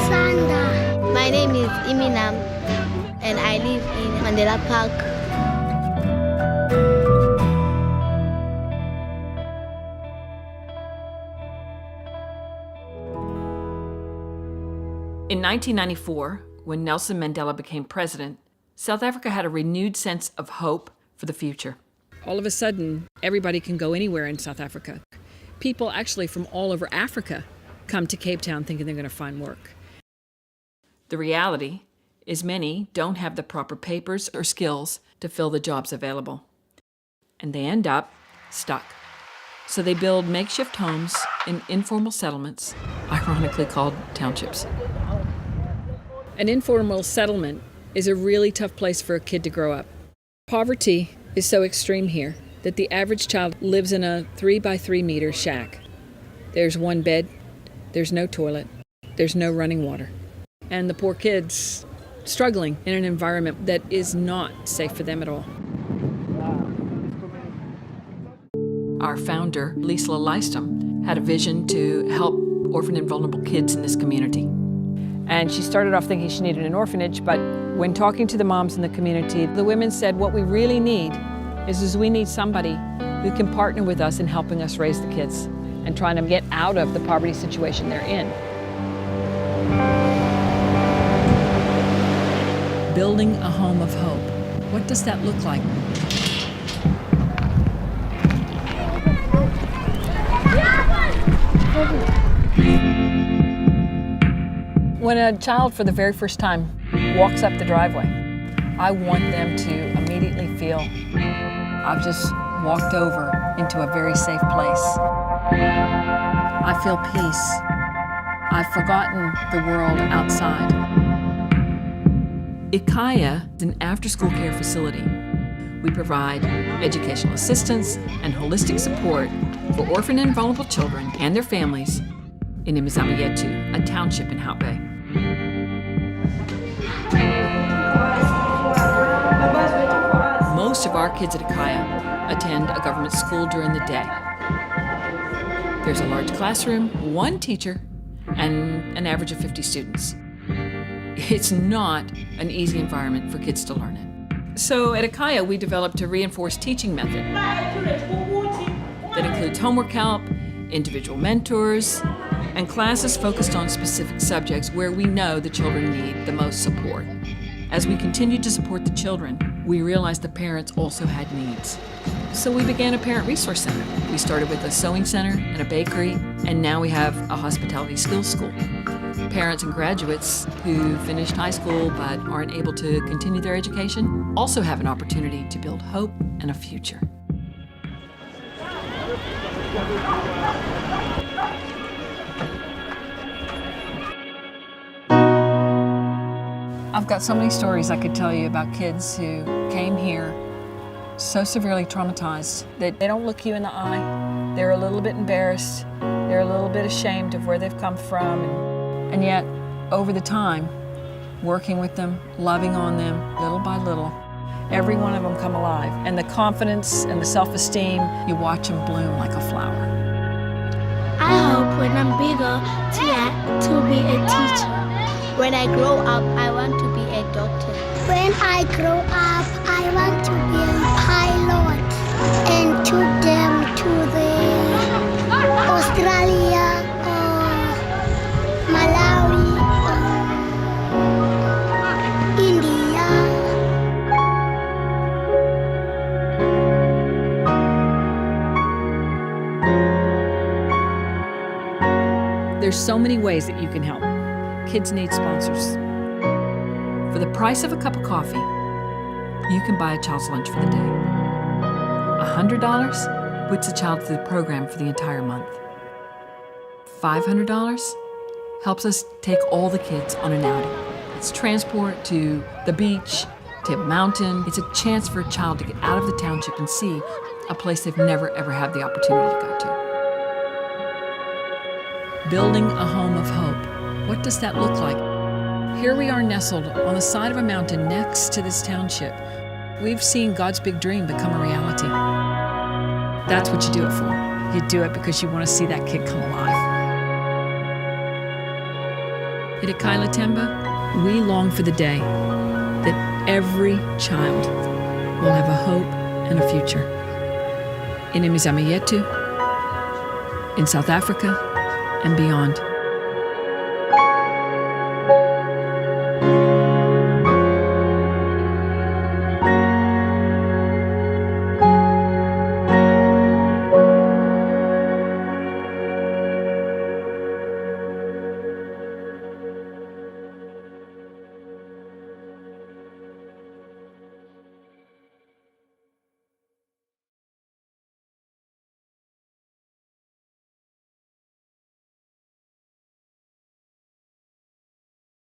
Sanda. My name is Imizamo, and I live in Mandela Park. In 1994, when Nelson Mandela became president, South Africa had a renewed sense of hope for the future. All of a sudden, everybody can go anywhere in South Africa. People actually from all over Africa come to Cape Town thinking they're going to find work. The reality is many don't have the proper papers or skills to fill the jobs available, and they end up stuck. So they build makeshift homes in informal settlements, ironically called townships. An informal settlement is a really tough place for a kid to grow up. Poverty is so extreme here that the average child lives in a 3 by 3 meter shack. There's one bed, there's no toilet, there's no running water. And the poor kids struggling in an environment that is not safe for them at all. Our founder, Lisa Lystom, had a vision to help orphaned and vulnerable kids in this community. And she started off thinking she needed an orphanage, but when talking to the moms in the community, the women said, what we really need is we need somebody who can partner with us in helping us raise the kids and trying to get out of the poverty situation they're in. Building a home of hope. What does that look like? When a child for the very first time walks up the driveway, I want them to immediately feel, I've just walked over into a very safe place. I feel peace. I've forgotten the world outside. iKhaya is an after-school care facility. We provide educational assistance and holistic support for orphaned and vulnerable children and their families in Imizamo Yethu, a township in Hout Bay. Most of our kids at iKhaya attend a government school during the day. There's a large classroom, one teacher, and an average of 50 students. It's not an easy environment for kids to learn in. So at iKhaya, we developed a reinforced teaching method that includes homework help, individual mentors, and classes focused on specific subjects where we know the children need the most support. As we continued to support the children, we realized the parents also had needs. So we began a parent resource center. We started with a sewing center and a bakery, and now we have a hospitality skills school. Parents and graduates who finished high school but aren't able to continue their education also have an opportunity to build hope and a future. I've got so many stories I could tell you about kids who came here so severely traumatized that they don't look you in the eye. They're a little bit embarrassed. They're a little bit ashamed of where they've come from. And yet, over the time, working with them, loving on them, little by little, every one of them come alive. And the confidence and the self-esteem, you watch them bloom like a flower. I hope when I'm bigger to be a teacher. When I grow up, I want to be a doctor. When I grow up, I want to be a pilot and took them to the Australia or Malawi or India. There's so many ways that you can help. Kids need sponsors. For the price of a cup of coffee, you can buy a child's lunch for the day. $100 puts a child through the program for the entire month. $500 helps us take all the kids on an outing. It's transport to the beach, to a mountain. It's a chance for a child to get out of the township and see a place they've never ever had the opportunity to go to. Building a home of hope. What does that look like? Here we are nestled on the side of a mountain next to this township. We've seen God's big dream become a reality. That's what you do it for. You do it because you want to see that kid come alive. At iKhaya Themba, we long for the day that every child will have a hope and a future. In Imizamo Yethu, in South Africa, and beyond.